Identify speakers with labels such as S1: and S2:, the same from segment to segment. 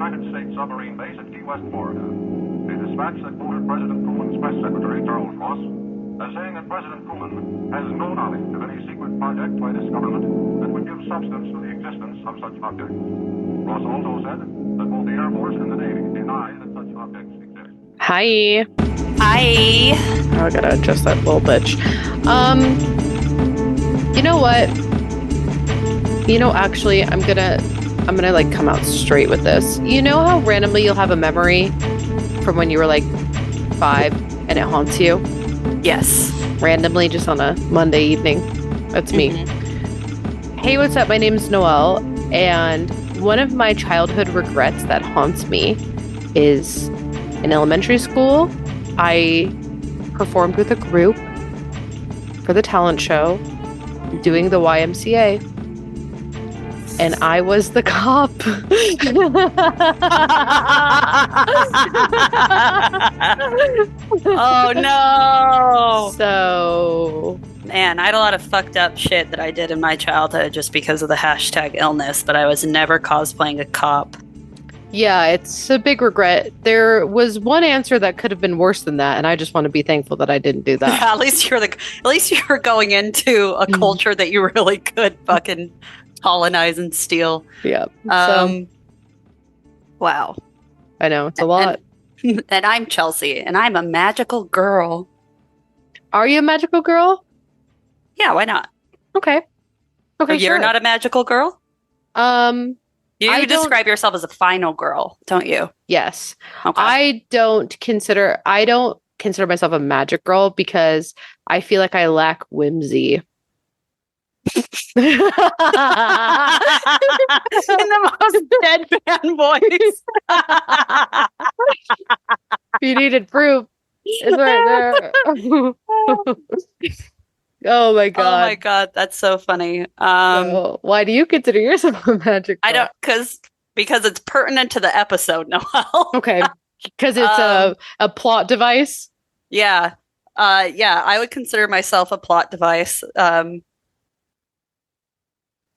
S1: United States submarine base at Key West, Florida. A dispatch that quoted President Truman's press secretary, Charles Ross, as saying that President Truman has no knowledge of any secret project by this government that would give substance to the existence of such objects. Ross also said that both the Air Force and the Navy deny that such objects exist.
S2: Hi.
S3: Hi.
S2: Oh, I gotta adjust that little bitch. You know what? Actually, I'm gonna like come out straight with this. You know how randomly you'll have a memory from when you were like 5 and it haunts you?
S3: Yes.
S2: Randomly, just on a Monday evening. That's me. Hey, what's up? My name's Noelle, and one of my childhood regrets that haunts me is in elementary school, I performed with a group for the talent show doing the YMCA. And I was the cop.
S3: Oh, no.
S2: So...
S3: Man, I had a lot of fucked up shit that I did in my childhood just because of the hashtag illness, but I was never cosplaying a cop.
S2: Yeah, it's a big regret. There was one answer that could have been worse than that, and I just want to be thankful that I didn't do that.
S3: Yeah, at least you're going into a culture that you really could fucking colonize and steal.
S2: Yeah.
S3: Wow.
S2: I know, it's a lot.
S3: And I'm Chelsea, and I'm a magical girl.
S2: Are you a magical girl?
S3: Yeah, why not?
S2: Okay. Okay,
S3: You're not a magical girl? You describe yourself as a final girl, don't you?
S2: Yes.
S3: Okay.
S2: I don't consider myself a magic girl because I feel like I lack whimsy. In
S3: the most deadpan voice.
S2: You needed proof. It's right there. Oh my god.
S3: Oh my god, that's so funny.
S2: So why do you consider yourself a magic girl?
S3: I don't because it's pertinent to the episode, Noelle.
S2: Okay. Because it's a plot device.
S3: Yeah. I would consider myself a plot device.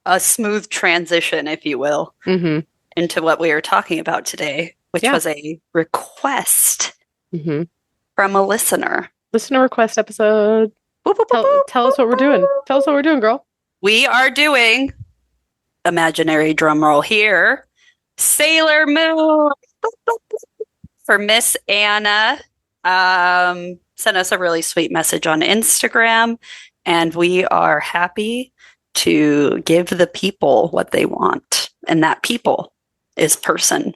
S3: A smooth transition, if you will, into what we are talking about today, which was a request from a listener.
S2: Listener request episode.
S3: Boop, boop, boop, boop,
S2: tell us what we're doing. Tell us what we're doing, girl.
S3: We are doing, imaginary drum roll here, Sailor Moon for Miss Anna. Sent us a really sweet message on Instagram, and we are happy to give the people what they want, and that people is person.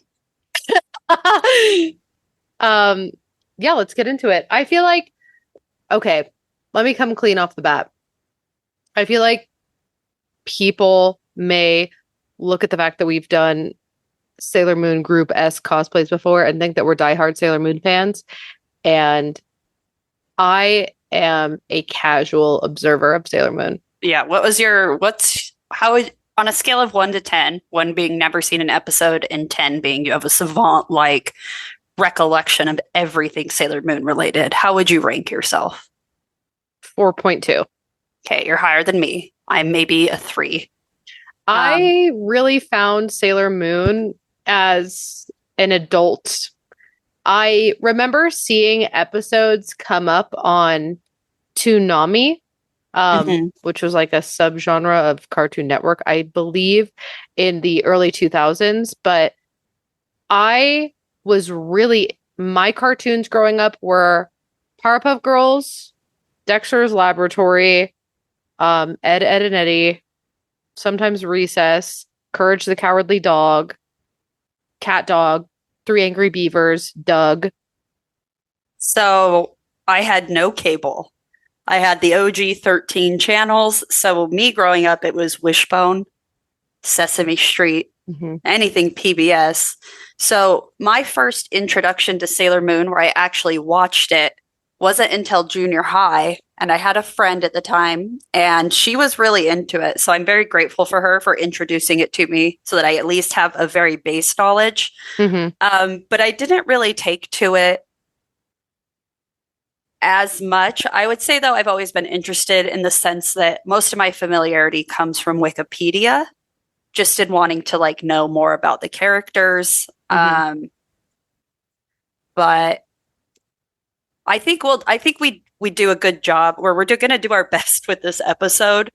S2: Yeah, let's get into it. I feel like, okay, let me come clean off the bat. I feel like people may look at the fact that we've done Sailor Moon group-esque cosplays before and think that we're diehard Sailor Moon fans, and I am a casual observer of Sailor Moon.
S3: Yeah, on a scale of 1 to 10, 1 being never seen an episode and 10 being you have a savant-like recollection of everything Sailor Moon related, how would you rank yourself?
S2: 4.2.
S3: Okay, you're higher than me. I'm maybe a 3.
S2: I really found Sailor Moon as an adult. I remember seeing episodes come up on Toonami, which was like a subgenre of Cartoon Network, I believe, in the early 2000s. But my cartoons growing up were Powerpuff Girls, Dexter's Laboratory, Ed, Ed and Eddie, sometimes Recess, Courage the Cowardly Dog, Cat Dog, Three Angry Beavers, Doug.
S3: So I had no cable. I had the OG 13 channels. So me growing up, it was Wishbone, Sesame Street, anything PBS. So my first introduction to Sailor Moon, where I actually watched it, wasn't until junior high. And I had a friend at the time, and she was really into it. So I'm very grateful for her for introducing it to me so that I at least have a very base knowledge. But I didn't really take to it as much. I would say, though, I've always been interested in the sense that most of my familiarity comes from Wikipedia, just in wanting to know more about the characters. But I think we do a good job, or we're going to do our best with this episode,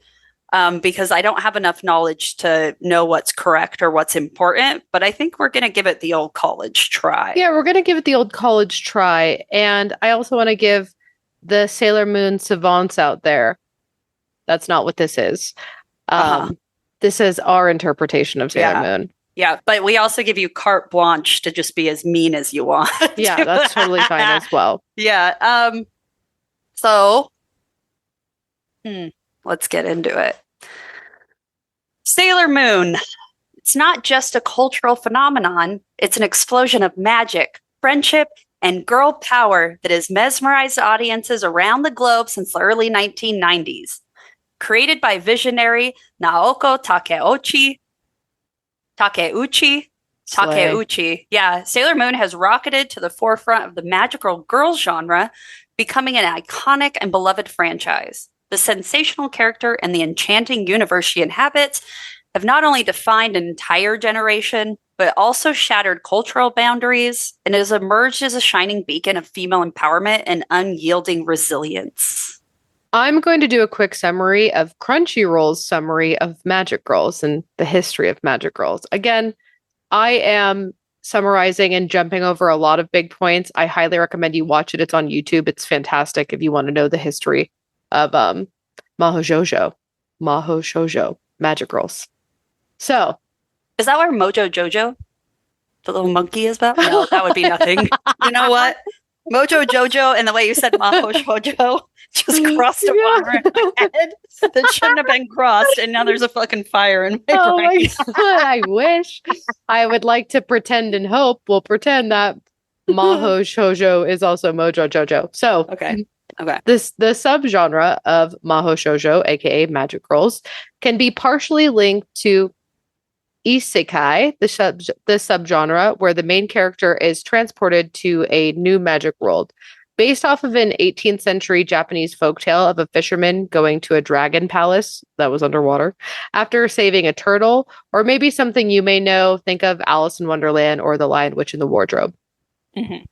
S3: because I don't have enough knowledge to know what's correct or what's important. But I think we're going to give it the old college try.
S2: Yeah, we're going to give it the old college try. And I also want to give the Sailor Moon savants out there. That's not what this is. This is our interpretation of Sailor Moon.
S3: Yeah, but we also give you carte blanche to just be as mean as you want.
S2: Yeah, that's totally fine as well.
S3: Yeah. So, let's get into it. Sailor Moon. It's not just a cultural phenomenon. It's an explosion of magic, friendship, and girl power that has mesmerized audiences around the globe since the early 1990s. Created by visionary Naoko Takeuchi. Yeah, Sailor Moon has rocketed to the forefront of the magical girl genre, becoming an iconic and beloved franchise. The sensational character and the enchanting universe she inhabits have not only defined an entire generation, but also shattered cultural boundaries and has emerged as a shining beacon of female empowerment and unyielding resilience.
S2: I'm going to do a quick summary of Crunchyroll's summary of Magic Girls and the history of Magic Girls. Again, I am summarizing and jumping over a lot of big points. I highly recommend you watch it. It's on YouTube. It's fantastic if you want to know the history of Mahou Shoujo, Magic Girls. So,
S3: is that where Mojo Jojo, the little monkey, is about? No, that would be nothing. You know what? Mojo Jojo and the way you said Mahou Shoujo just crossed a wire in my head that shouldn't have been crossed, and now there's a fucking fire in my brain.
S2: My God, I wish. I would like to pretend and hope. We'll pretend that Mahou Shoujo is also Mojo Jojo. So,
S3: okay.
S2: The subgenre of Mahou Shoujo, aka Magic Girls, can be partially linked to isekai, the subgenre where the main character is transported to a new magic world, based off of an 18th century Japanese folktale of a fisherman going to a dragon palace that was underwater after saving a turtle, or maybe something you may know. Think of Alice in Wonderland or The Lion, Witch, and the Wardrobe.
S3: Mm-hmm.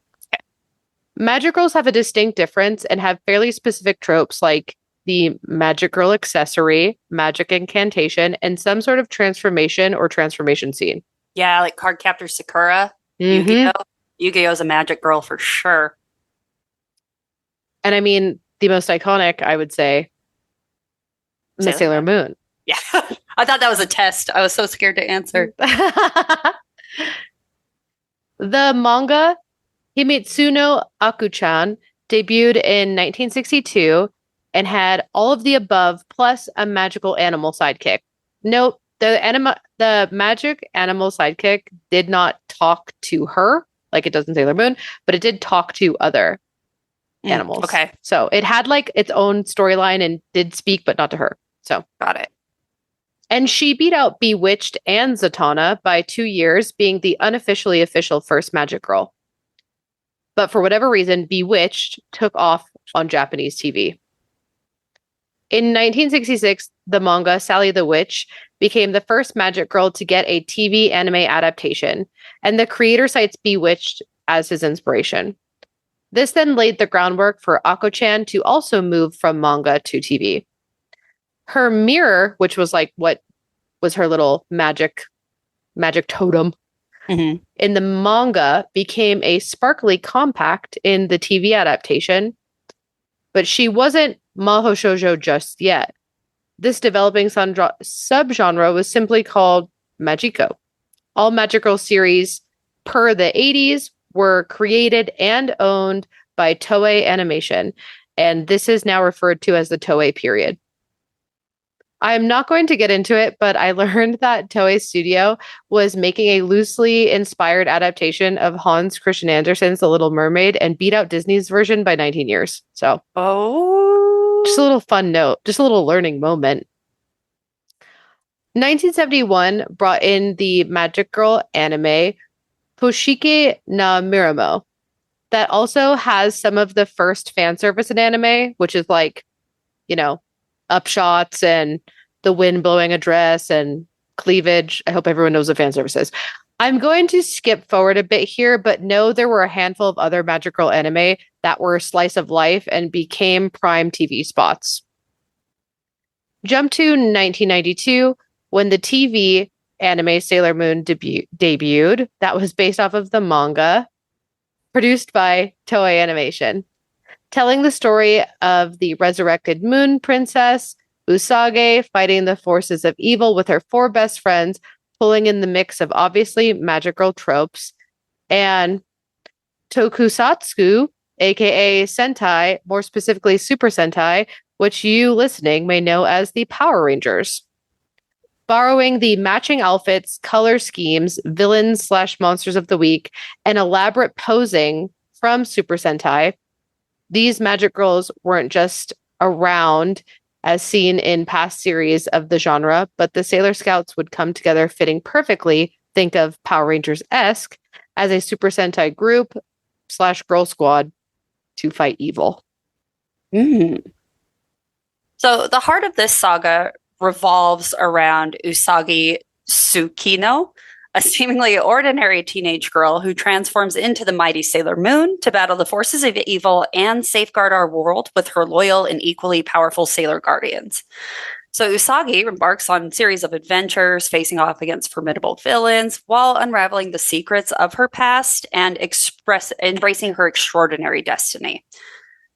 S2: Magic Girls have a distinct difference and have fairly specific tropes like the magic girl accessory, magic incantation, and some sort of transformation or transformation scene.
S3: Yeah, like Cardcaptor Sakura.
S2: Mm-hmm.
S3: Yu-Gi-Oh's a magic girl for sure.
S2: And I mean, the most iconic, I would say, Sailor Moon.
S3: Yeah. I thought that was a test. I was so scared to answer.
S2: The manga Himitsu no Aku-chan debuted in 1962 and had all of the above plus a magical animal sidekick. Note, the magic animal sidekick did not talk to her like it does in Sailor Moon, but it did talk to other animals.
S3: Okay.
S2: So it had like its own storyline and did speak, but not to her. So
S3: got it.
S2: And she beat out Bewitched and Zatanna by 2 years, being the unofficially official first magic girl. But for whatever reason, Bewitched took off on Japanese TV. In 1966, the manga Sally the Witch became the first magic girl to get a TV anime adaptation, and the creator cites Bewitched as his inspiration. This then laid the groundwork for Ako-chan to also move from manga to TV. Her mirror, which was like what was her little magic totem,
S3: mm-hmm.
S2: in the manga became a sparkly compact in the TV adaptation, but she wasn't Mahou Shoujo just yet. This developing subgenre was simply called Magico. All Magic Girl series per the 80s were created and owned by Toei Animation, and this is now referred to as the Toei period. I'm not going to get into it, but I learned that Toei Studio was making a loosely inspired adaptation of Hans Christian Andersen's The Little Mermaid and beat out Disney's version by 19 years. So, just a little fun note, just a little learning moment. 1971 brought in the Magic Girl anime Fushigi na Miramo that also has some of the first fan service in anime, which is like, you know, upshots and the wind blowing a dress and cleavage. I hope everyone knows what fan service is. I'm going to skip forward a bit here, but know there were a handful of other magical anime that were slice of life and became prime TV spots. Jump to 1992 when the TV anime Sailor Moon debuted. That was based off of the manga produced by Toei Animation, telling the story of the resurrected Moon Princess, Usagi, fighting the forces of evil with her four best friends, pulling in the mix of obviously magical tropes, and Tokusatsu, aka Sentai, more specifically Super Sentai, which you listening may know as the Power Rangers. Borrowing the matching outfits, color schemes, villains / monsters of the week, and elaborate posing from Super Sentai, these magic girls weren't just around as seen in past series of the genre, but the Sailor Scouts would come together fitting perfectly, think of Power Rangers-esque, as a Super Sentai group / girl squad to fight evil.
S3: So the heart of this saga revolves around Usagi Tsukino, a seemingly ordinary teenage girl who transforms into the mighty Sailor Moon to battle the forces of evil and safeguard our world with her loyal and equally powerful Sailor Guardians. So Usagi embarks on a series of adventures, facing off against formidable villains while unraveling the secrets of her past and embracing her extraordinary destiny.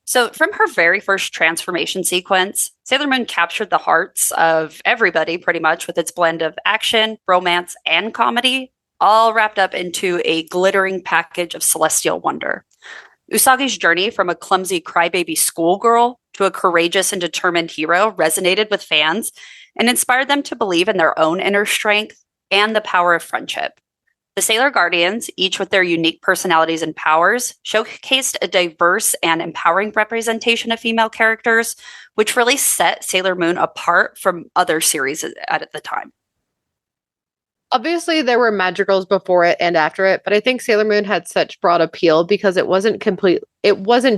S3: So from her very first transformation sequence, Sailor Moon captured the hearts of everybody pretty much with its blend of action, romance, and comedy, all wrapped up into a glittering package of celestial wonder. Usagi's journey from a clumsy crybaby schoolgirl to a courageous and determined hero resonated with fans and inspired them to believe in their own inner strength and the power of friendship. The Sailor Guardians, each with their unique personalities and powers, showcased a diverse and empowering representation of female characters, which really set Sailor Moon apart from other series at the time.
S2: Obviously, there were magicals before it and after it, but I think Sailor Moon had such broad appeal because it wasn't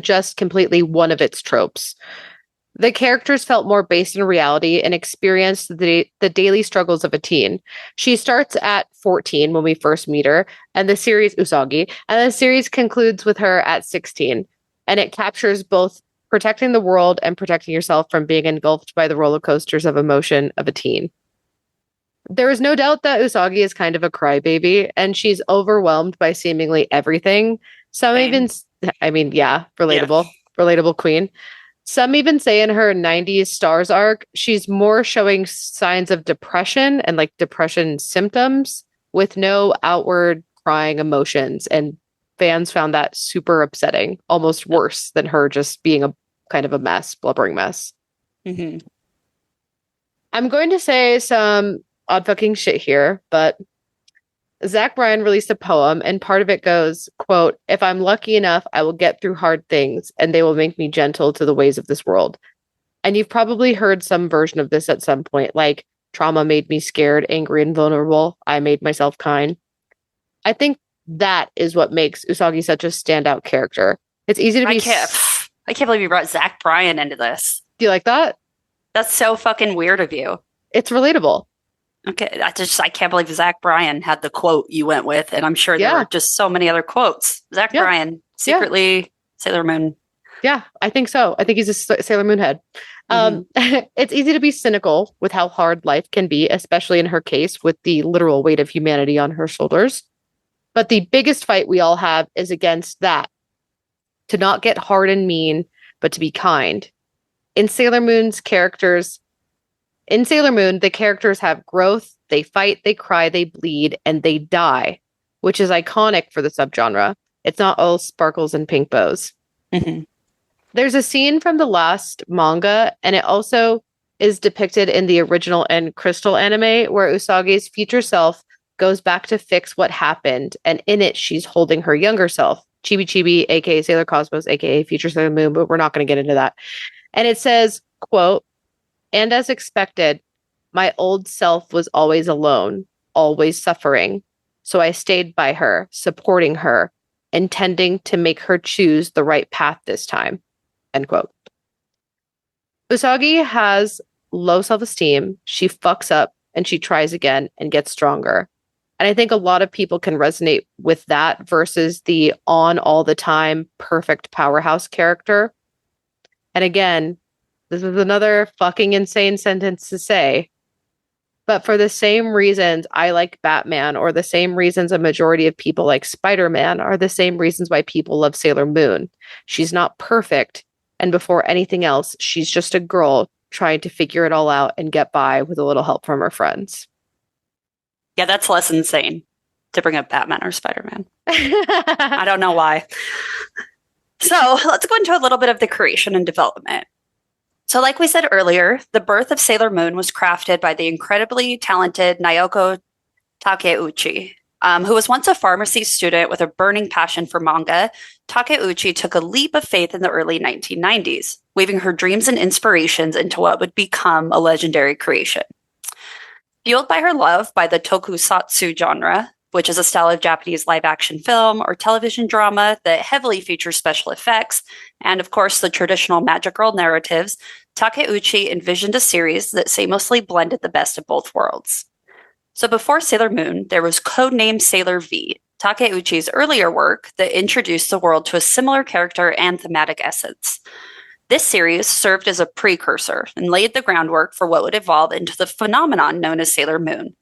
S2: just completely one of its tropes. The characters felt more based in reality and experienced the daily struggles of a teen. She starts at 14 when we first meet her, and the series Usagi, and the series concludes with her at 16. And it captures both protecting the world and protecting yourself from being engulfed by the roller coasters of emotion of a teen. There is no doubt that Usagi is kind of a crybaby, and she's overwhelmed by seemingly everything. Relatable queen. Some even say in her 90s Stars arc, she's more showing signs of depression and like depression symptoms with no outward crying emotions. And fans found that super upsetting, almost worse than her just being a kind of a mess, blubbering mess.
S3: Mm-hmm.
S2: I'm going to say some odd fucking shit here, but Zach Bryan released a poem, and part of it goes, quote, "If I'm lucky enough, I will get through hard things, and they will make me gentle to the ways of this world." And you've probably heard some version of this at some point, like, trauma made me scared, angry, and vulnerable. I made myself kind. I think that is what makes Usagi such a standout character. It's easy to be...
S3: I can't believe you brought Zach Bryan into this.
S2: Do you like that?
S3: That's so fucking weird of you.
S2: It's relatable.
S3: Okay, I can't believe Zach Bryan had the quote you went with, and I'm sure there were just so many other quotes. Zach Bryan, secretly Sailor Moon.
S2: Yeah, I think so. I think he's a Sailor Moon head. It's easy to be cynical with how hard life can be, especially in her case with the literal weight of humanity on her shoulders. But the biggest fight we all have is against that. To not get hard and mean, but to be kind. In Sailor Moon, the characters have growth, they fight, they cry, they bleed, and they die, which is iconic for the subgenre. It's not all sparkles and pink bows.
S3: Mm-hmm.
S2: There's a scene from the last manga, and it also is depicted in the original and Crystal anime, where Usagi's future self goes back to fix what happened, and in it, she's holding her younger self, Chibi Chibi, aka Sailor Cosmos, aka Future Sailor Moon, but we're not going to get into that. And it says, quote, "And as expected, my old self was always alone, always suffering. So I stayed by her, supporting her, intending to make her choose the right path this time." End quote. Usagi has low self-esteem. She fucks up and she tries again and gets stronger. And I think a lot of people can resonate with that versus the on all the time perfect powerhouse character. And again, this is another fucking insane sentence to say. But for the same reasons I like Batman, or the same reasons a majority of people like Spider-Man, are the same reasons why people love Sailor Moon. She's not perfect. And before anything else, she's just a girl trying to figure it all out and get by with a little help from her friends.
S3: Yeah, that's less insane to bring up Batman or Spider-Man. I don't know why. So let's go into a little bit of the creation and development. So like we said earlier, the birth of Sailor Moon was crafted by the incredibly talented Naoko Takeuchi, who was once a pharmacy student with a burning passion for manga. Takeuchi took a leap of faith in the early 1990s, weaving her dreams and inspirations into what would become a legendary creation. Fueled by her love by the tokusatsu genre, which is a style of Japanese live-action film or television drama that heavily features special effects, and of course the traditional magic girl narratives, Takeuchi envisioned a series that seamlessly blended the best of both worlds. So before Sailor Moon, there was codenamed Sailor V, Takeuchi's earlier work that introduced the world to a similar character and thematic essence. This series served as a precursor and laid the groundwork for what would evolve into the phenomenon known as Sailor Moon.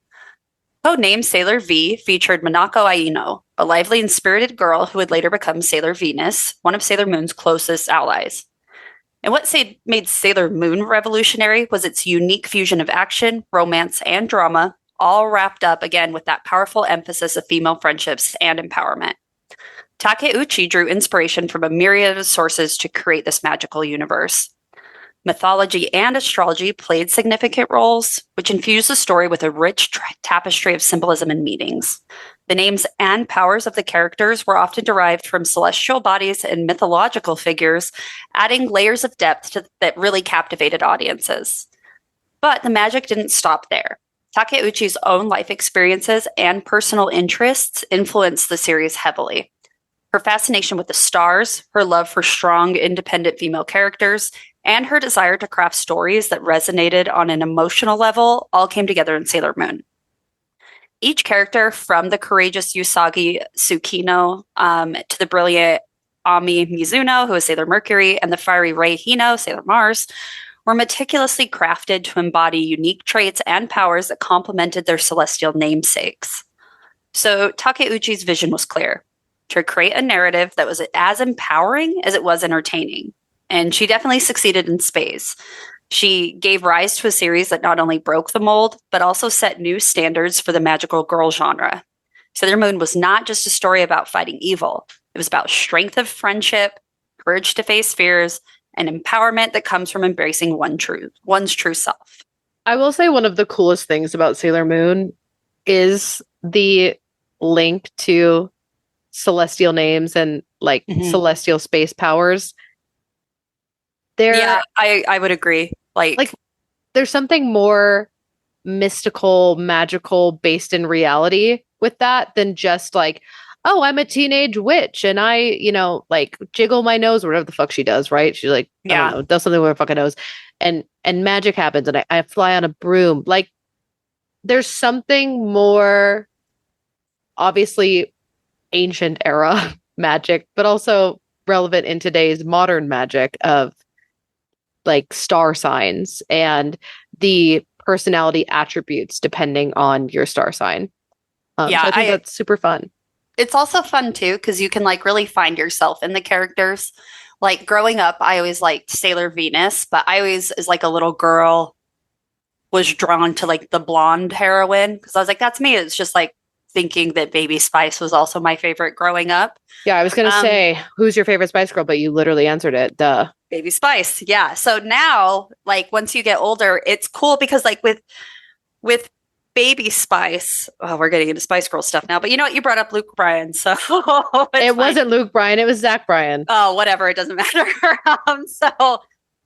S3: Codenamed Sailor V featured Minako Aino, a lively and spirited girl who would later become Sailor Venus, one of Sailor Moon's closest allies. And what made Sailor Moon revolutionary was its unique fusion of action, romance, and drama, all wrapped up again with that powerful emphasis of female friendships and empowerment. Takeuchi drew inspiration from a myriad of sources to create this magical universe. Mythology and astrology played significant roles, which infused the story with a rich tapestry of symbolism and meanings. The names and powers of the characters were often derived from celestial bodies and mythological figures, adding layers of depth that really captivated audiences. But the magic didn't stop there. Takeuchi's own life experiences and personal interests influenced the series heavily. Her fascination with the stars, her love for strong, independent female characters, and her desire to craft stories that resonated on an emotional level all came together in Sailor Moon. Each character, from the courageous Usagi Tsukino to the brilliant Ami Mizuno, who is Sailor Mercury, and the fiery Rei Hino, Sailor Mars, were meticulously crafted to embody unique traits and powers that complemented their celestial namesakes. So Takeuchi's vision was clear: to create a narrative that was as empowering as it was entertaining. And she definitely succeeded in spades. She gave rise to a series that not only broke the mold, but also set new standards for the magical girl genre. Sailor Moon was not just a story about fighting evil. It was about strength of friendship, courage to face fears, and empowerment that comes from embracing one's true self.
S2: I will say one of the coolest things about Sailor Moon is the link to celestial names and celestial space powers.
S3: Yeah, I would agree. Like
S2: there's something more mystical, magical, based in reality with that than just like, oh, I'm a teenage witch and I, jiggle my nose or whatever the fuck she does, right? She's like, I don't know, does something with her fucking nose, and magic happens and I fly on a broom. Like, there's something more obviously ancient era magic, but also relevant in today's modern magic of like star signs and the personality attributes depending on your star sign. So I think that's super fun.
S3: It's also fun too, because you can like really find yourself in the characters. Like growing up, I always liked Sailor Venus, but I always, as like a little girl, was drawn to like the blonde heroine because I was like, that's me. It's just like thinking that Baby Spice was also my favorite growing up.
S2: Yeah, I was going to say, who's your favorite Spice Girl? But you literally answered it. Duh.
S3: Baby Spice. Yeah. So now, like, once you get older, it's cool because like with Baby Spice, oh, we're getting into Spice Girl stuff now, but you know what? You brought up Luke Bryan. So
S2: it wasn't Luke Bryan. It was Zach Bryan.
S3: Oh, whatever. It doesn't matter.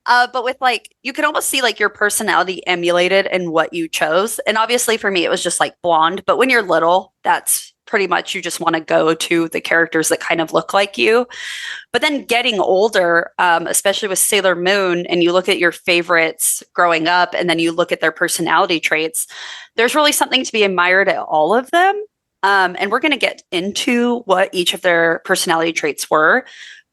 S3: But with like, you can almost see like your personality emulated in what you chose. And obviously for me, it was just like blonde. But when you're little, that's pretty much, you just want to go to the characters that kind of look like you. But then getting older, especially with Sailor Moon, and you look at your favorites growing up and then you look at their personality traits, there's really something to be admired at all of them. And we're going to get into what each of their personality traits were.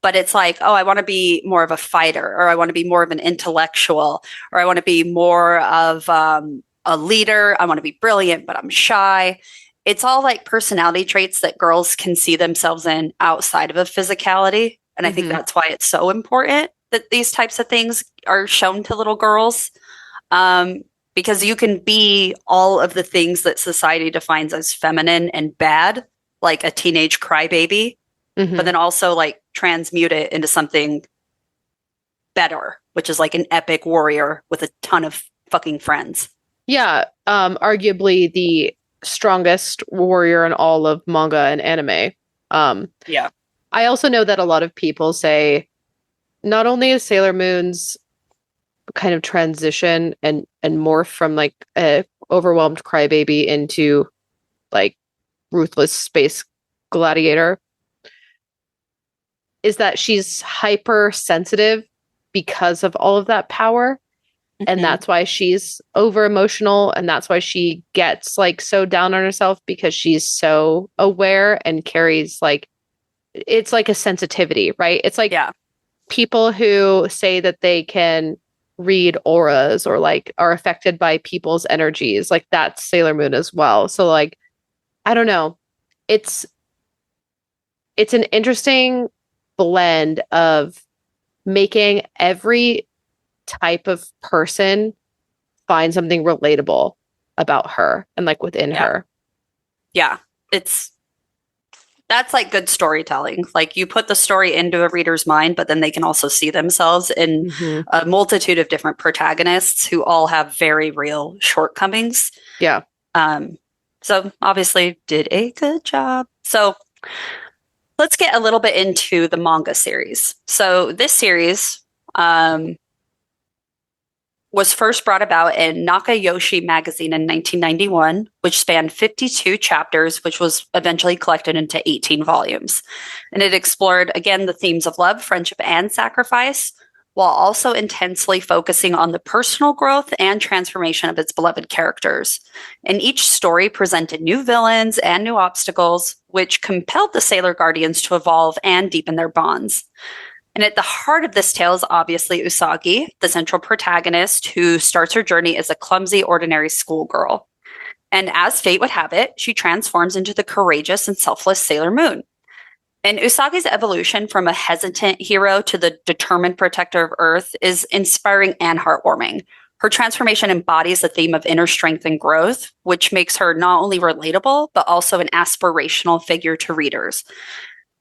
S3: But it's like, oh, I want to be more of a fighter, or I want to be more of an intellectual, or I want to be more of a leader. I want to be brilliant, but I'm shy. It's all like personality traits that girls can see themselves in outside of a physicality. And I think that's why it's so important that these types of things are shown to little girls. Because you can be all of the things that society defines as feminine and bad, like a teenage crybaby, but then also like transmute it into something better, which is like an epic warrior with a ton of fucking friends.
S2: Yeah, arguably the strongest warrior in all of manga and anime.
S3: Yeah.
S2: I also know that a lot of people say not only is Sailor Moon's kind of transition and morph from like a overwhelmed crybaby into like ruthless space gladiator, is that she's hypersensitive because of all of that power. And that's why she's over emotional, and that's why she gets like so down on herself, because she's so aware and carries like, it's like a sensitivity, right? It's like people who say that they can read auras or like are affected by people's energies, like that's Sailor Moon as well. So like, I don't know. It's an interesting blend of making every type of person find something relatable about her and like within her.
S3: Yeah. That's like good storytelling. Like you put the story into a reader's mind, but then they can also see themselves in a multitude of different protagonists who all have very real shortcomings.
S2: Yeah.
S3: So obviously did a good job. So let's get a little bit into the manga series. So this series was first brought about in Nakayoshi magazine in 1991, which spanned 52 chapters, which was eventually collected into 18 volumes. And it explored, again, the themes of love, friendship, and sacrifice, while also intensely focusing on the personal growth and transformation of its beloved characters. And each story presented new villains and new obstacles, which compelled the Sailor Guardians to evolve and deepen their bonds. And at the heart of this tale is obviously Usagi, the central protagonist, who starts her journey as a clumsy, ordinary schoolgirl. And as fate would have it, she transforms into the courageous and selfless Sailor Moon. And Usagi's evolution from a hesitant hero to the determined protector of Earth is inspiring and heartwarming. Her transformation embodies the theme of inner strength and growth, which makes her not only relatable, but also an aspirational figure to readers.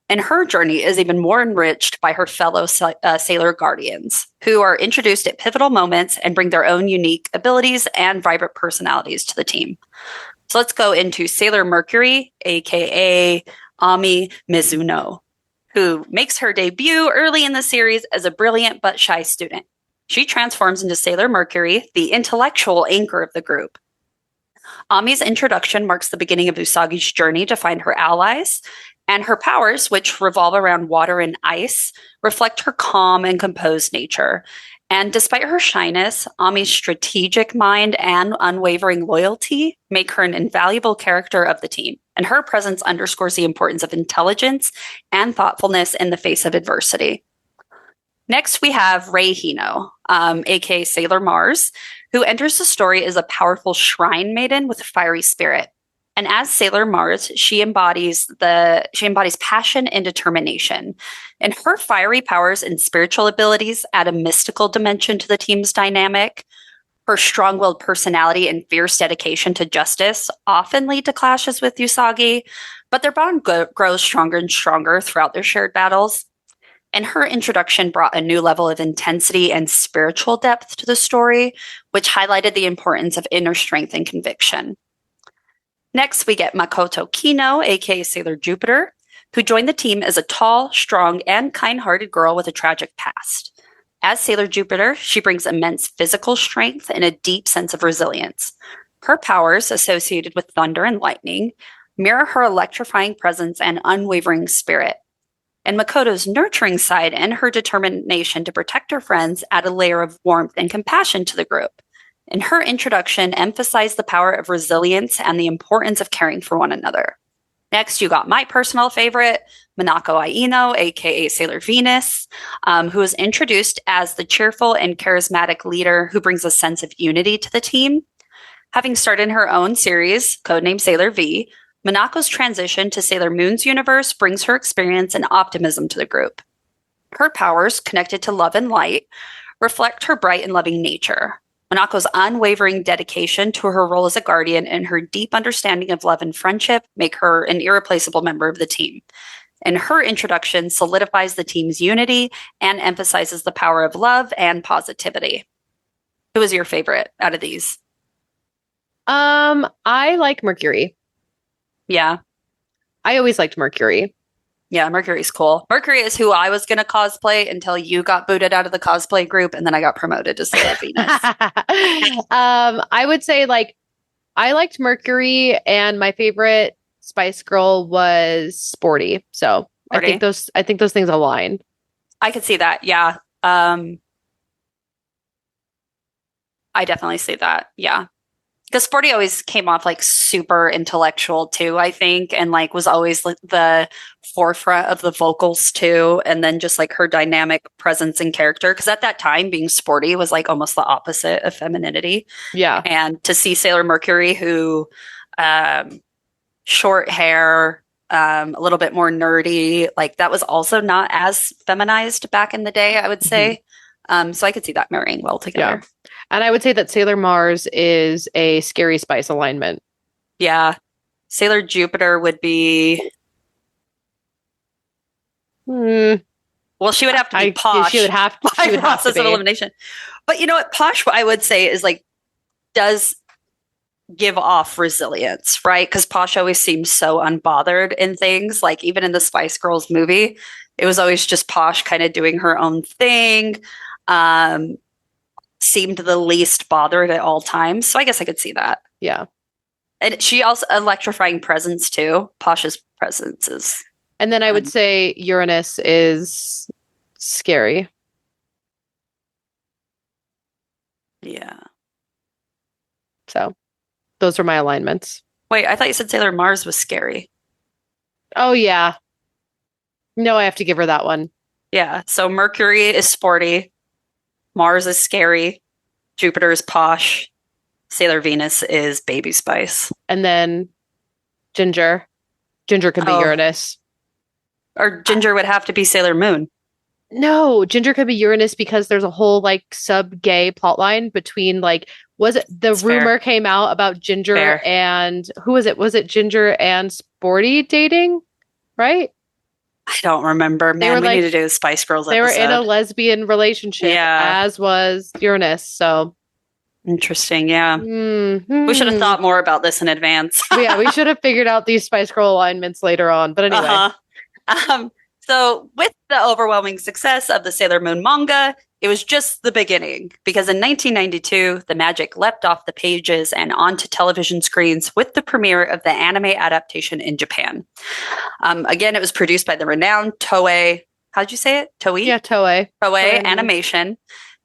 S3: And her journey is even more enriched by her fellow Sailor Guardians, who are introduced at pivotal moments and bring their own unique abilities and vibrant personalities to the team. So let's go into Sailor Mercury, aka Ami Mizuno, who makes her debut early in the series as a brilliant but shy student. She transforms into Sailor Mercury, the intellectual anchor of the group. Ami's introduction marks the beginning of Usagi's journey to find her allies, and her powers, which revolve around water and ice, reflect her calm and composed nature. And despite her shyness, Ami's strategic mind and unwavering loyalty make her an invaluable character of the team. And her presence underscores the importance of intelligence and thoughtfulness in the face of adversity. Next, we have Rei Hino, aka Sailor Mars, who enters the story as a powerful shrine maiden with a fiery spirit. And as Sailor Mars, she embodies passion and determination. And her fiery powers and spiritual abilities add a mystical dimension to the team's dynamic. Her strong-willed personality and fierce dedication to justice often lead to clashes with Usagi, but their bond grows stronger and stronger throughout their shared battles. And her introduction brought a new level of intensity and spiritual depth to the story, which highlighted the importance of inner strength and conviction. Next, we get Makoto Kino, aka Sailor Jupiter, who joined the team as a tall, strong, and kind-hearted girl with a tragic past. As Sailor Jupiter, she brings immense physical strength and a deep sense of resilience. Her powers, associated with thunder and lightning, mirror her electrifying presence and unwavering spirit. And Makoto's nurturing side and her determination to protect her friends add a layer of warmth and compassion to the group. And her introduction emphasized the power of resilience and the importance of caring for one another. Next, you got my personal favorite, Minako Aino, aka Sailor Venus, who is introduced as the cheerful and charismatic leader who brings a sense of unity to the team. Having started her own series, codenamed Sailor V, Minako's transition to Sailor Moon's universe brings her experience and optimism to the group. Her powers, connected to love and light, reflect her bright and loving nature. Minako's unwavering dedication to her role as a guardian and her deep understanding of love and friendship make her an irreplaceable member of the team. And her introduction solidifies the team's unity and emphasizes the power of love and positivity. Who was your favorite out of these?
S2: I like Mercury.
S3: Yeah.
S2: I always liked Mercury.
S3: Yeah, Mercury's cool. Mercury is who I was going to cosplay until you got booted out of the cosplay group, and then I got promoted to Sailor Venus.
S2: I would say like I liked Mercury, and my favorite Spice Girl was Sporty. So
S3: Sporty.
S2: I think those things align.
S3: I could see that. Yeah. I definitely see that. Yeah. Because Sporty always came off like super intellectual too, I think, and like was always like the forefront of the vocals too, and then just like her dynamic presence and character. Because at that time, being sporty was like almost the opposite of femininity.
S2: Yeah,
S3: and to see Sailor Mercury, who short hair, a little bit more nerdy, like that was also not as feminized back in the day, I would say. So I could see that marrying well together.
S2: Yeah. And I would say that Sailor Mars is a Scary Spice alignment.
S3: Yeah. Sailor Jupiter would be... Well, she would have to be Posh.
S2: She would have
S3: process
S2: to
S3: of
S2: be.
S3: elimination. But you know what? Posh, I would say, is like, does give off resilience, right? Because Posh always seems so unbothered in things. Like, even in the Spice Girls movie, it was always just Posh kind of doing her own thing. Seemed the least bothered at all times. So I guess I could see that.
S2: Yeah.
S3: And she also electrifying presence too. Posh's presence is.
S2: And then I would say Uranus is scary.
S3: Yeah.
S2: So those are my alignments.
S3: Wait, I thought you said Sailor Mars was scary.
S2: Oh, yeah. No, I have to give her that one.
S3: Yeah. So Mercury is sporty. Mars is scary. Jupiter is posh. Sailor Venus is baby spice.
S2: And then Ginger. Ginger could be Uranus.
S3: Or Ginger would have to be Sailor Moon.
S2: No, Ginger could be Uranus because there's a whole like sub-gay plotline between like was it the
S3: That's
S2: rumor
S3: fair.
S2: came out about Ginger
S3: Fair.
S2: and who was it? Was it Ginger and Sporty dating? Right?
S3: I don't remember.
S2: They
S3: Man,
S2: were
S3: we
S2: like-
S3: need to do a Spice Girls
S2: They
S3: episode.
S2: were in a lesbian relationship,
S3: Yeah.
S2: as was Uranus. So
S3: Interesting. Yeah.
S2: mhm.
S3: We should have thought more about this in advance.
S2: Yeah, we should have figured out these Spice Girl alignments later on. But anyway,
S3: So with the overwhelming success of the Sailor Moon manga, it was just the beginning, because in 1992, the magic leapt off the pages and onto television screens with the premiere of the anime adaptation in Japan. Again, it was produced by the renowned Toei. How'd you say it? Toei?
S2: yeah, Toei.
S3: Toei Animation.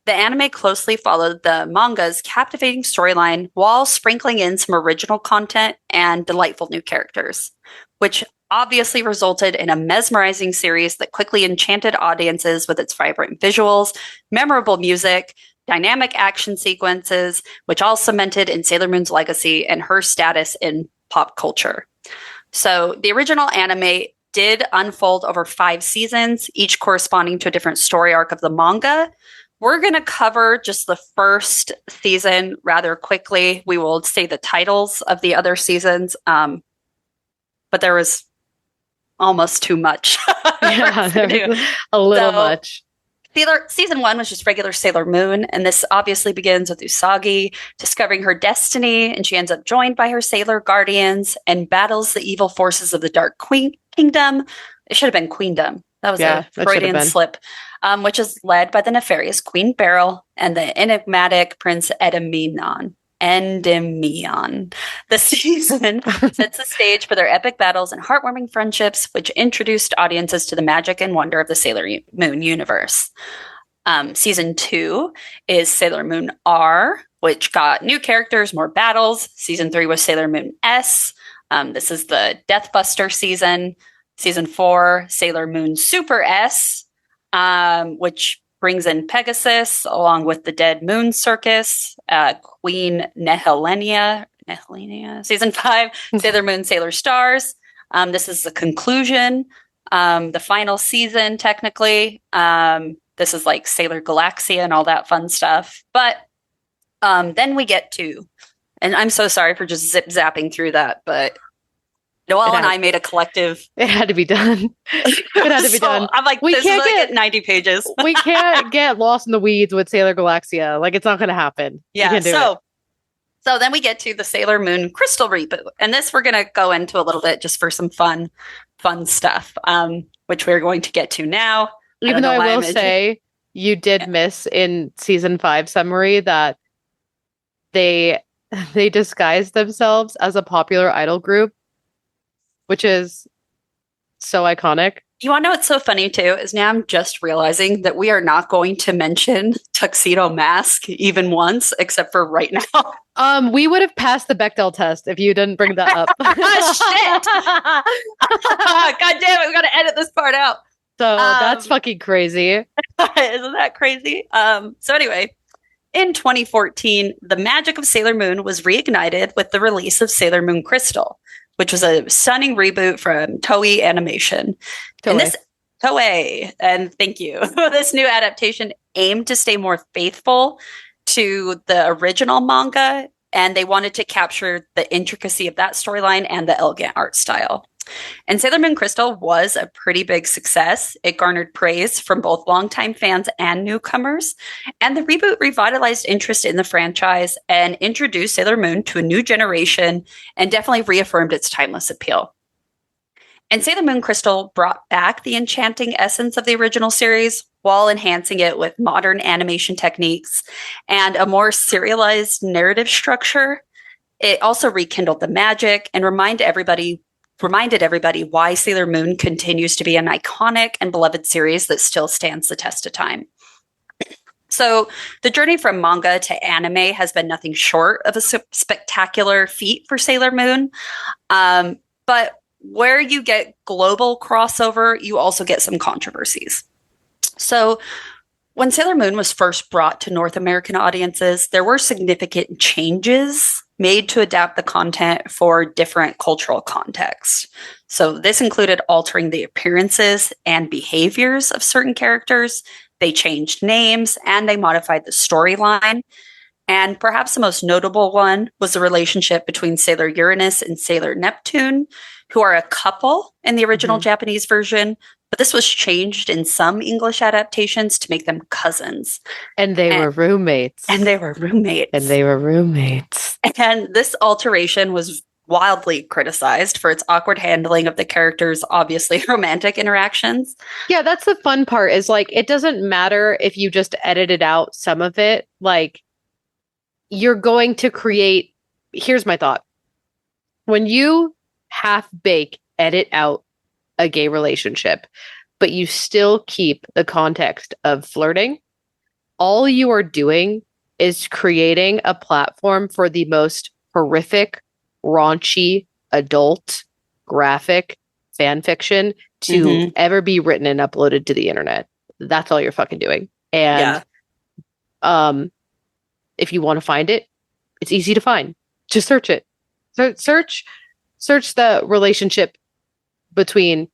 S3: The anime closely followed the manga's captivating storyline while sprinkling in some original content and delightful new characters, which obviously resulted in a mesmerizing series that quickly enchanted audiences with its vibrant visuals, memorable music, dynamic action sequences, which all cemented in Sailor Moon's legacy and her status in pop culture. So the original anime did unfold over 5 seasons, each corresponding to a different story arc of the manga. We're going to cover just the first season rather quickly. We will say the titles of the other seasons, but there was almost too much.
S2: Yeah, there was a little much.
S3: Season 1 was just regular Sailor Moon, and this obviously begins with Usagi discovering her destiny, and she ends up joined by her Sailor Guardians and battles the evil forces of the Dark Kingdom. It should have been Queendom. That was a Freudian slip, which is led by the nefarious Queen Beryl and the enigmatic Prince Endymion. The season sets the stage for their epic battles and heartwarming friendships, which introduced audiences to the magic and wonder of the Sailor Moon universe. Season 2 is Sailor Moon R, which got new characters, more battles. Season 3 was Sailor Moon S, This is the Deathbuster season 4, Sailor Moon Super S, which brings in Pegasus along with the Dead Moon Circus, Queen Nehelenia, season 5, Sailor Moon Sailor Stars. This is the conclusion, the final season, technically. This is like Sailor Galaxia and all that fun stuff. But then we get to, and I'm so sorry for just zip-zapping through that, but Noelle and I made a collective.
S2: It had to be done. It had to be done.
S3: I'm like, this is like at 90 pages.
S2: We can't get lost in the weeds with Sailor Galaxia. Like, it's not going to happen.
S3: Yeah, so then we get to the Sailor Moon Crystal reboot. And this we're going to go into a little bit just for some fun stuff, which we're going to get to now.
S2: Even though I will say, you did miss in season 5 summary that they disguised themselves as a popular idol group, which is so iconic.
S3: You want to know what's so funny too is now I'm just realizing that we are not going to mention Tuxedo Mask even once, except for right now.
S2: We would have passed the Bechdel test if you didn't bring that up.
S3: Shit! God damn it! We got to edit this part out.
S2: So that's fucking crazy.
S3: Isn't that crazy? So anyway, in 2014, the magic of Sailor Moon was reignited with the release of Sailor Moon Crystal, which was a stunning reboot from Toei Animation. Toei, and thank you. This new adaptation aimed to stay more faithful to the original manga, and they wanted to capture the intricacy of that storyline and the elegant art style. And Sailor Moon Crystal was a pretty big success. It garnered praise from both longtime fans and newcomers. And the reboot revitalized interest in the franchise and introduced Sailor Moon to a new generation and definitely reaffirmed its timeless appeal. And Sailor Moon Crystal brought back the enchanting essence of the original series while enhancing it with modern animation techniques and a more serialized narrative structure. It also rekindled the magic and reminded everybody why Sailor Moon continues to be an iconic and beloved series that still stands the test of time. So the journey from manga to anime has been nothing short of a spectacular feat for Sailor Moon. But where you get global crossover, you also get some controversies. So when Sailor Moon was first brought to North American audiences, there were significant changes made to adapt the content for different cultural contexts. So this included altering the appearances and behaviors of certain characters. They changed names and they modified the storyline. And perhaps the most notable one was the relationship between Sailor Uranus and Sailor Neptune, who are a couple in the original Japanese version, but this was changed in some English adaptations to make them cousins.
S2: And they were roommates.
S3: And they were roommates. And this alteration was wildly criticized for its awkward handling of the characters' obviously romantic interactions.
S2: Yeah, that's the fun part is like, it doesn't matter if you just edited out some of it. Like, you're going to create, here's my thought. When you half-bake edit out a gay relationship, but you still keep the context of flirting, all you are doing is creating a platform for the most horrific, raunchy, adult, graphic fan fiction to ever be written and uploaded to the internet. That's all you're fucking doing. And if you want to find it, it's easy to find. Just search it. Search the relationship between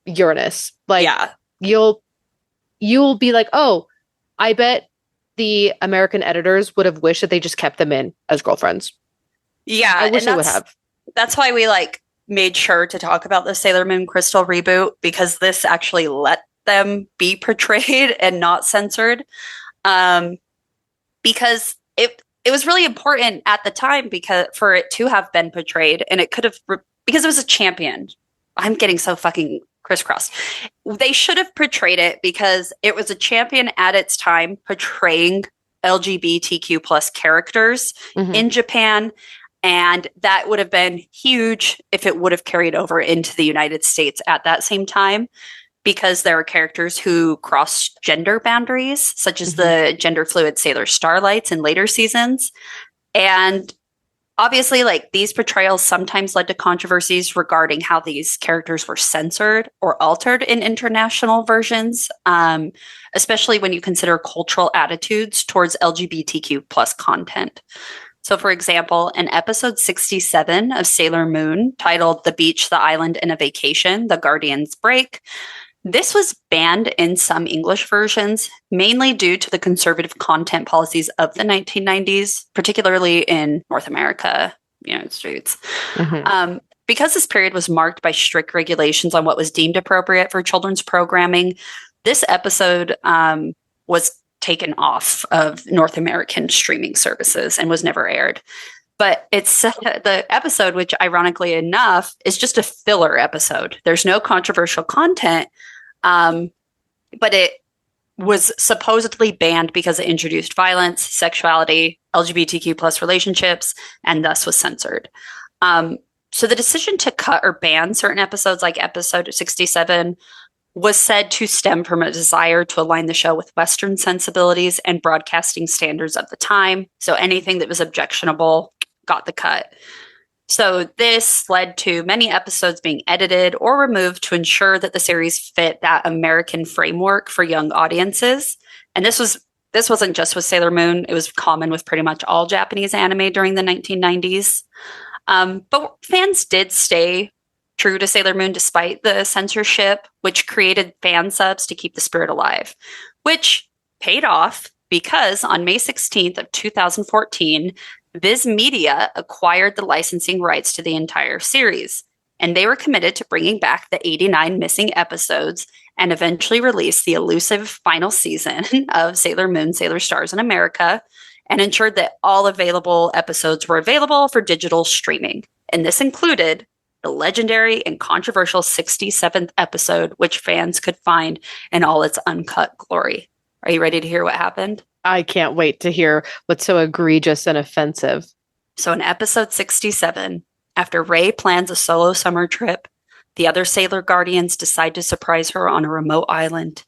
S2: Uranus. Like, you'll be like, oh, I bet the American editors would have wished that they just kept them in as girlfriends.
S3: Yeah,
S2: I wish they would have.
S3: That's why we made sure to talk about the Sailor Moon Crystal reboot, because this actually let them be portrayed and not censored. Because it was really important at the time for it to have been portrayed, and it could have because it was a champion. I'm getting so fucking crisscrossed. They should have portrayed it because it was a champion at its time, portraying LGBTQ plus characters in Japan. And that would have been huge if it would have carried over into the United States at that same time, because there are characters who cross gender boundaries, such as the gender fluid Sailor Starlights in later seasons. And Obviously, like these portrayals sometimes led to controversies regarding how these characters were censored or altered in international versions, especially when you consider cultural attitudes towards LGBTQ plus content. So, for example, in episode 67 of Sailor Moon, titled The Beach, the Island, and a Vacation, The Guardian's Break, this was banned in some English versions, mainly due to the conservative content policies of the 1990s, particularly in North America, United States. Because this period was marked by strict regulations on what was deemed appropriate for children's programming, this episode was taken off of North American streaming services and was never aired. But it's the episode, which ironically enough is just a filler episode. There's no controversial content, but it was supposedly banned because it introduced violence, sexuality, LGBTQ plus relationships, and thus was censored. So the decision to cut or ban certain episodes, like episode 67, was said to stem from a desire to align the show with Western sensibilities and broadcasting standards of the time. So anything that was objectionable got the cut. So this led to many episodes being edited or removed to ensure that the series fit that American framework for young audiences. And this wasn't just with Sailor Moon. It was common with pretty much all Japanese anime during the 1990s. But fans did stay true to Sailor Moon despite the censorship, which created fan subs to keep the spirit alive, which paid off because on May 16th of 2014, Viz Media acquired the licensing rights to the entire series, and they were committed to bringing back the 89 missing episodes and eventually release the elusive final season of Sailor Moon, Sailor Stars in America, and ensured that all available episodes were available for digital streaming. And this included the legendary and controversial 67th episode, which fans could find in all its uncut glory. Are you ready to hear what happened?
S2: I can't wait to hear what's so egregious and offensive.
S3: So in episode 67, after Rey plans a solo summer trip, the other Sailor Guardians decide to surprise her on a remote island.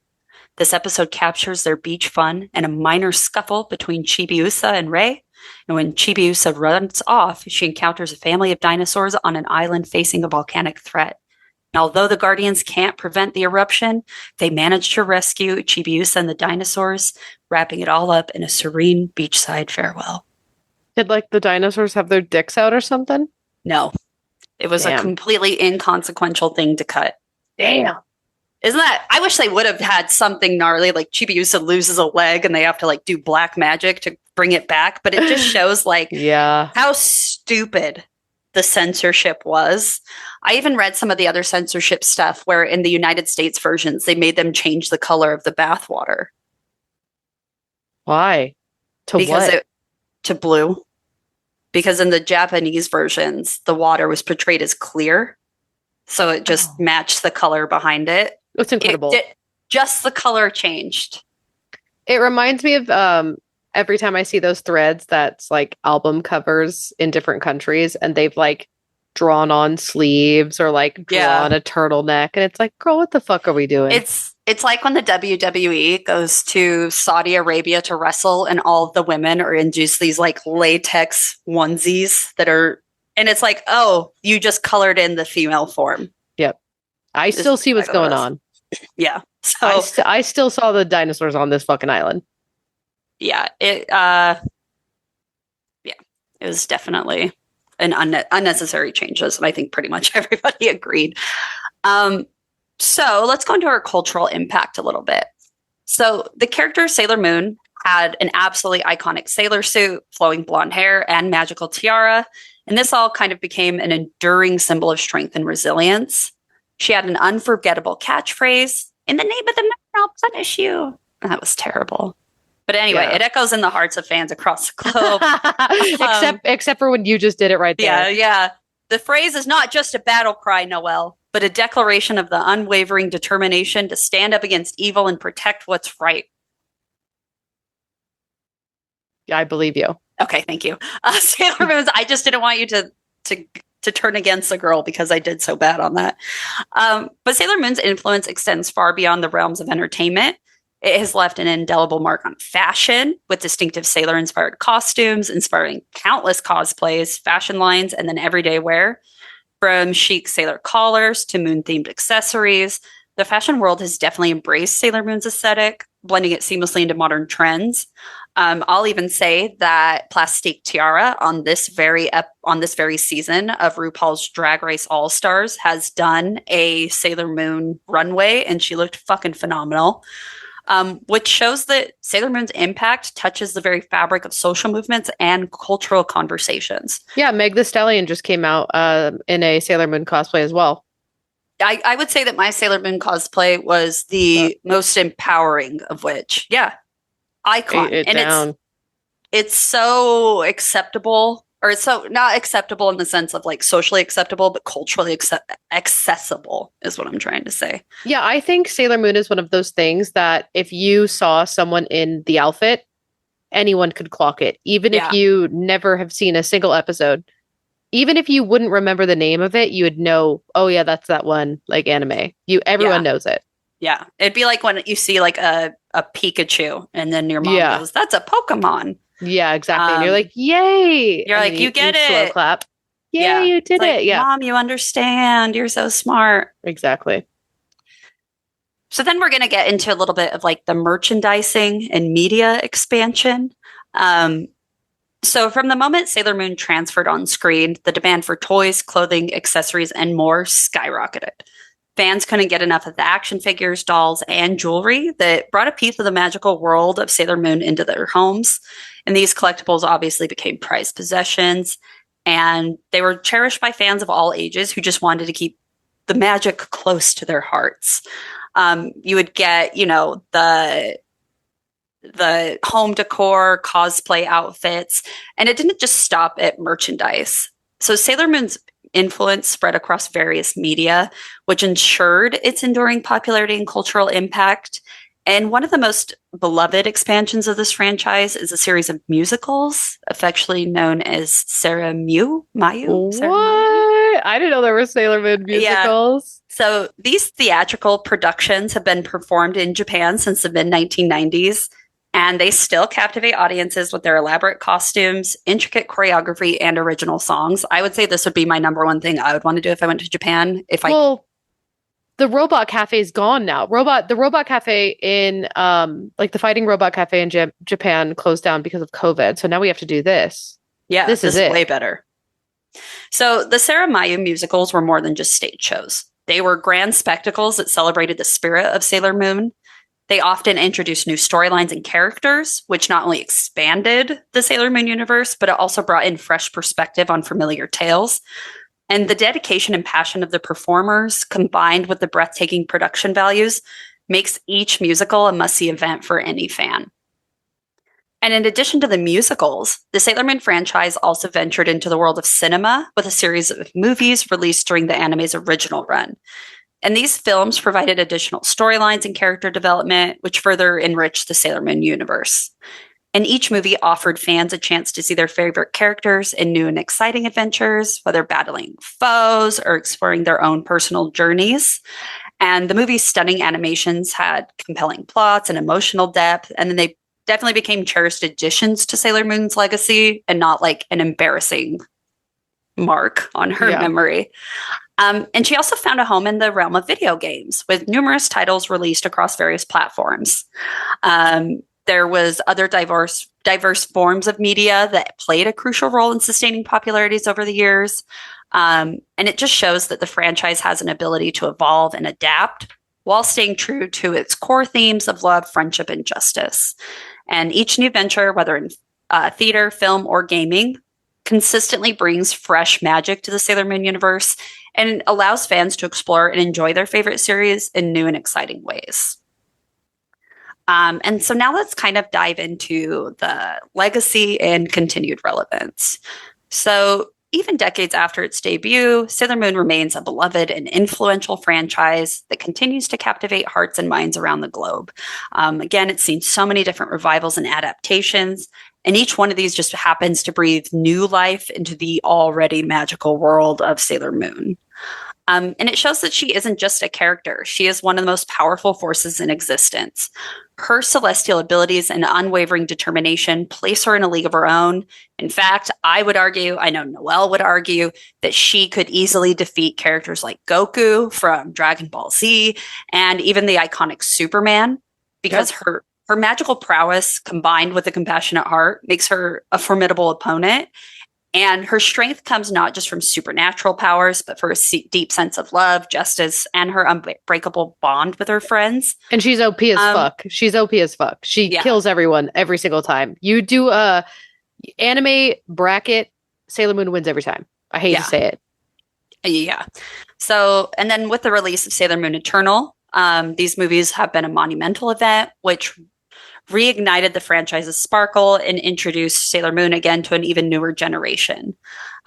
S3: This episode captures their beach fun and a minor scuffle between Chibiusa and Rey. And when Chibiusa runs off, she encounters a family of dinosaurs on an island facing a volcanic threat. And although the Guardians can't prevent the eruption, they manage to rescue Chibiusa and the dinosaurs, wrapping it all up in a serene beachside farewell.
S2: Did like the dinosaurs have their dicks out or something?
S3: No. It was a completely inconsequential thing to cut.
S2: Damn.
S3: Isn't that? I wish they would have had something gnarly, like Chibiusa loses a leg and they have to like do black magic to bring it back. But it just shows like how stupid the censorship was. I even read some of the other censorship stuff where in the United States versions, they made them change the color of the bathwater.
S2: Why?
S3: To blue. Because in the Japanese versions, the water was portrayed as clear. So it just matched the color behind it.
S2: It's incredible.
S3: Just the color changed.
S2: It reminds me of every time I see those threads that's like album covers in different countries and they've like drawn on sleeves or like drawn a turtleneck. And it's like, girl, what the fuck are we doing?
S3: It's like when the WWE goes to Saudi Arabia to wrestle and all of the women are in just these like latex onesies that are, and it's like, oh, you just colored in the female form.
S2: Yep. I still see what's going on.
S3: Yeah. So
S2: I still saw the dinosaurs on this fucking island.
S3: Yeah. It was definitely an unnecessary changes. And I think pretty much everybody agreed. So let's go into our cultural impact a little bit. So the character Sailor Moon had an absolutely iconic sailor suit, flowing blonde hair, and magical tiara. And this all kind of became an enduring symbol of strength and resilience. She had an unforgettable catchphrase, "In the name of the moon, I'll punish you." That was terrible. But anyway, it echoes in the hearts of fans across the globe.
S2: Except for when you just did it right there.
S3: Yeah. The phrase is not just a battle cry, Noelle, but a declaration of the unwavering determination to stand up against evil and protect what's right.
S2: Yeah, I believe you.
S3: Okay, thank you. Sailor Moon, I just didn't want you to turn against the girl because I did so bad on that. But Sailor Moon's influence extends far beyond the realms of entertainment. It has left an indelible mark on fashion with distinctive sailor-inspired costumes, inspiring countless cosplays, fashion lines, and then everyday wear. From chic sailor collars to moon-themed accessories, the fashion world has definitely embraced Sailor Moon's aesthetic, blending it seamlessly into modern trends. I'll even say that Plastique Tiara on this very season of RuPaul's Drag Race All Stars has done a Sailor Moon runway, and she looked fucking phenomenal. Which shows that Sailor Moon's impact touches the very fabric of social movements and cultural conversations.
S2: Yeah, Meg the Stallion just came out in a Sailor Moon cosplay as well.
S3: I would say that my Sailor Moon cosplay was the most empowering of which. Yeah. Icon. And it's so acceptable, or it's so not acceptable in the sense of like socially acceptable, but culturally accessible is what I'm trying to say.
S2: Yeah, I think Sailor Moon is one of those things that if you saw someone in the outfit, anyone could clock it, even if you never have seen a single episode. Even if you wouldn't remember the name of it, you would know, oh yeah, that's that one, like anime. Everyone knows it.
S3: Yeah. It'd be like when you see like a Pikachu and then your mom goes, that's a Pokemon.
S2: Yeah, exactly. And you're like, yay.
S3: You're like, you get it.
S2: Slow clap. Yay, you did it. Yeah.
S3: Mom, you understand. You're so smart.
S2: Exactly.
S3: So then we're going to get into a little bit of like the merchandising and media expansion. So from the moment Sailor Moon transferred on screen, the demand for toys, clothing, accessories, and more skyrocketed. Fans couldn't get enough of the action figures, dolls, and jewelry that brought a piece of the magical world of Sailor Moon into their homes. And these collectibles obviously became prized possessions, and they were cherished by fans of all ages who just wanted to keep the magic close to their hearts. You would get, the home decor, cosplay outfits, and it didn't just stop at merchandise. So Sailor Moon's influence spread across various media, which ensured its enduring popularity and cultural impact. And one of the most beloved expansions of this franchise is a series of musicals, affectionately known as Sarah Mayu.
S2: What? I didn't know there were Sailor Moon musicals.
S3: Yeah. So these theatrical productions have been performed in Japan since the mid-1990s. And they still captivate audiences with their elaborate costumes, intricate choreography, and original songs. I would say this would be my number one thing I would want to do if I went to Japan.
S2: The Robot Cafe is gone now. The Robot Cafe in the Fighting Robot Cafe in Japan closed down because of COVID. So now we have to do this.
S3: Yeah, this is way better. So the Sarah Mayu musicals were more than just stage shows. They were grand spectacles that celebrated the spirit of Sailor Moon. They often introduced new storylines and characters, which not only expanded the Sailor Moon universe, but it also brought in fresh perspective on familiar tales. And the dedication and passion of the performers, combined with the breathtaking production values, makes each musical a must-see event for any fan. And in addition to the musicals, the Sailor Moon franchise also ventured into the world of cinema with a series of movies released during the anime's original run. And these films provided additional storylines and character development, which further enriched the Sailor Moon universe. And each movie offered fans a chance to see their favorite characters in new and exciting adventures, whether battling foes or exploring their own personal journeys. And the movie's stunning animations had compelling plots and emotional depth, and then they definitely became cherished additions to Sailor Moon's legacy and not like an embarrassing mark on her memory. And she also found a home in the realm of video games, with numerous titles released across various platforms. There was other diverse forms of media that played a crucial role in sustaining popularities over the years. And it just shows that the franchise has an ability to evolve and adapt while staying true to its core themes of love, friendship, and justice. And each new venture, whether in theater, film, or gaming, consistently brings fresh magic to the Sailor Moon universe and allows fans to explore and enjoy their favorite series in new and exciting ways. And so now let's kind of dive into the legacy and continued relevance. So even decades after its debut, Sailor Moon remains a beloved and influential franchise that continues to captivate hearts and minds around the globe. Again, it's seen so many different revivals and adaptations, and each one of these just happens to breathe new life into the already magical world of Sailor Moon. And it shows that she isn't just a character. She is one of the most powerful forces in existence. Her celestial abilities and unwavering determination place her in a league of her own. In fact, I would argue, I know Noelle would argue, that she could easily defeat characters like Goku from Dragon Ball Z and even the iconic Superman, because her magical prowess combined with a compassionate heart makes her a formidable opponent. And her strength comes not just from supernatural powers, but for a deep sense of love, justice, and her unbreakable bond with her friends.
S2: And she's OP as fuck. She's OP as fuck. She kills everyone every single time. You do a anime bracket, Sailor Moon wins every time. I hate to say it.
S3: Yeah. So, and then with the release of Sailor Moon Eternal, these movies have been a monumental event, which reignited the franchise's sparkle and introduced Sailor Moon again to an even newer generation.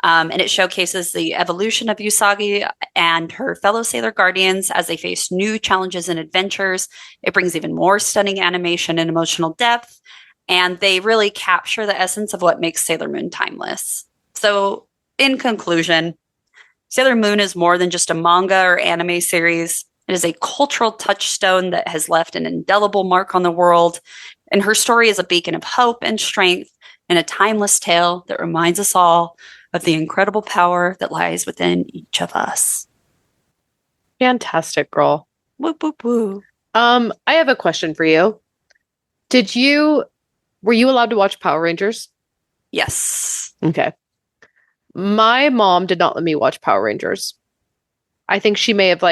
S3: And it showcases the evolution of Usagi and her fellow Sailor Guardians as they face new challenges and adventures. It brings even more stunning animation and emotional depth, and they really capture the essence of what makes Sailor Moon timeless. So, in conclusion, Sailor Moon is more than just a manga or anime series. It is a cultural touchstone that has left an indelible mark on the world, and her story is a beacon of hope and strength and a timeless tale that reminds us all of the incredible power that lies within each of us.
S2: Fantastic, girl.
S3: Woo, woo, woo.
S2: I have a question for you. Were you allowed to watch Power Rangers?
S3: Yes.
S2: Okay. My mom did not let me watch Power Rangers. I think she may have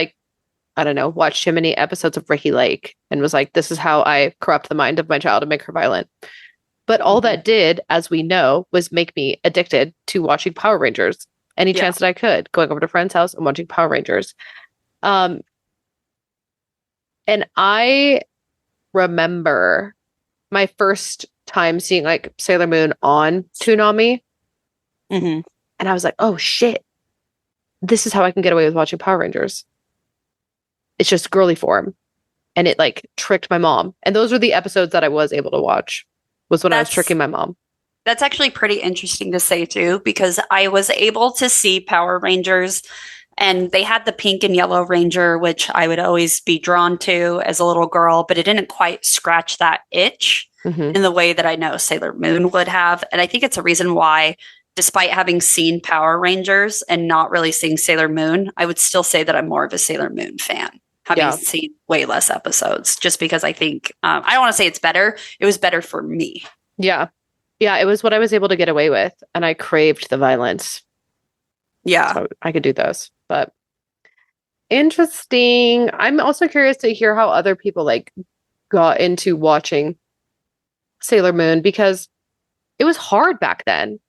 S2: I don't know, watched too many episodes of Ricky Lake and was like, this is how I corrupt the mind of my child and make her violent. But all that did, as we know, was make me addicted to watching Power Rangers. Any chance that I could, going over to a friend's house and watching Power Rangers. And I remember my first time seeing Sailor Moon on Toonami.
S3: Mm-hmm.
S2: And I was like, oh shit, this is how I can get away with watching Power Rangers. It's just girly form. And it tricked my mom. And those were the episodes that I was able to watch, was when I was tricking my mom.
S3: That's actually pretty interesting to say too, because I was able to see Power Rangers and they had the pink and yellow Ranger, which I would always be drawn to as a little girl, but it didn't quite scratch that itch in the way that I know Sailor Moon would have. And I think it's a reason why, despite having seen Power Rangers and not really seeing Sailor Moon, I would still say that I'm more of a Sailor Moon fan, having seen way less episodes, just because I think, I don't want to say it's better. It was better for me.
S2: Yeah. Yeah, it was what I was able to get away with, and I craved the violence.
S3: Yeah.
S2: So I could do those, but interesting. I'm also curious to hear how other people got into watching Sailor Moon, because it was hard back then.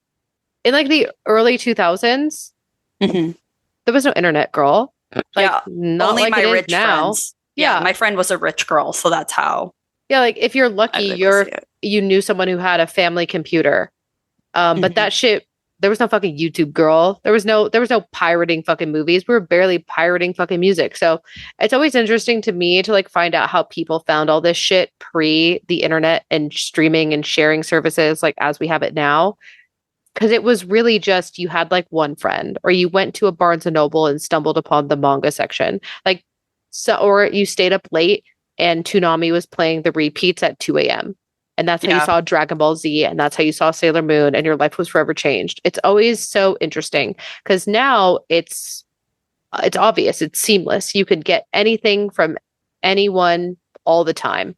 S2: In the early 2000s, there was no internet, girl. Not
S3: only
S2: like
S3: my
S2: it is
S3: rich
S2: now.
S3: friends. Yeah, my friend was a rich girl, so that's how.
S2: Yeah, if you're lucky, you knew someone who had a family computer. But that shit, there was no fucking YouTube, girl. There was no pirating fucking movies. We were barely pirating fucking music. So it's always interesting to me to find out how people found all this shit pre the internet and streaming and sharing services as we have it now. Because it was really just, you had one friend, or you went to a Barnes and Noble and stumbled upon the manga section. Or you stayed up late and Toonami was playing the repeats at 2 a.m. And that's how you saw Dragon Ball Z, and that's how you saw Sailor Moon, and your life was forever changed. It's always so interesting because now it's obvious, it's seamless. You could get anything from anyone all the time.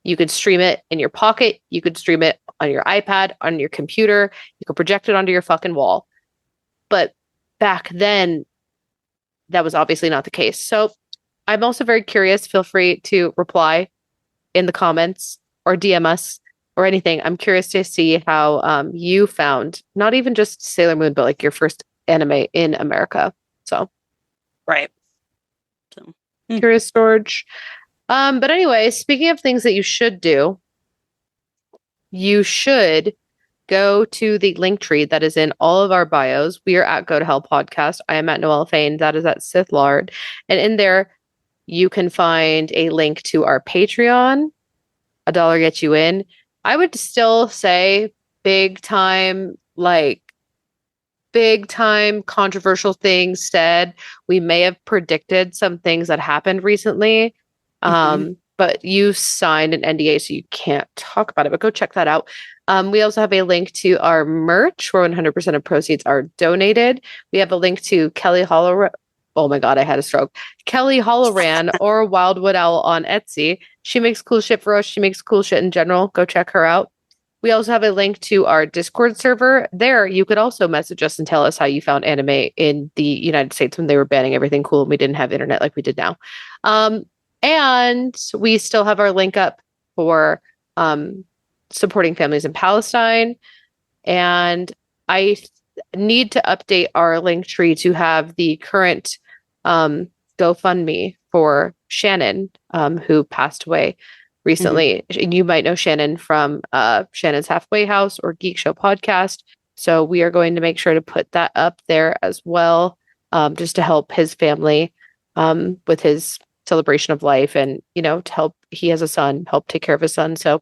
S2: You could stream it in your pocket. You could stream it on your iPad, on your computer. You could project it onto your fucking wall. But back then, that was obviously not the case. So I'm also very curious. Feel free to reply in the comments or DM us or anything. I'm curious to see how you found not even just Sailor Moon, but your first anime in America. So,
S3: right.
S2: So, curious, George. But anyway, speaking of things that you should do, you should go to the link tree that is in all of our bios. We are at Go to Hell Podcast. I am at Noelle Fain. That is at Sith Lard. And in there, you can find a link to our Patreon. $1 gets you in. I would still say big time, big time controversial things said. We may have predicted some things that happened recently. But you signed an NDA, so you can't talk about it. But go check that out. We also have a link to our merch where 100% of proceeds are donated. We have a link to Kelly Hollow. Oh my God, I had a stroke. Kelly Holloran or Wildwood Owl on Etsy. She makes cool shit for us. She makes cool shit in general. Go check her out. We also have a link to our Discord server. There, you could also message us and tell us how you found anime in the United States when they were banning everything cool and we didn't have internet like we did now. And we still have our link up for supporting families in Palestine. And I need to update our link tree to have the current GoFundMe for Shannon, who passed away recently. You might know Shannon from Shannon's Halfway House or Geek Show podcast. So we are going to make sure to put that up there as well, just to help his family with his celebration of life and, to help. He has a son, help take care of his son. So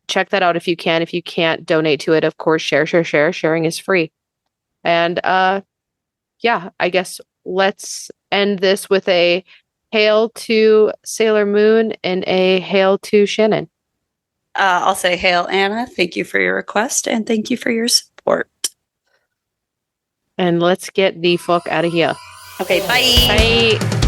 S2: check that out if you can. If you can't donate to it, of course, share. Sharing is free. And yeah, I guess let's end this with a hail to Sailor Moon and a hail to Shannon.
S3: I'll say hail, Anna. Thank you for your request and thank you for your support.
S2: And let's get the fuck out of here.
S3: Okay, bye.
S2: Bye.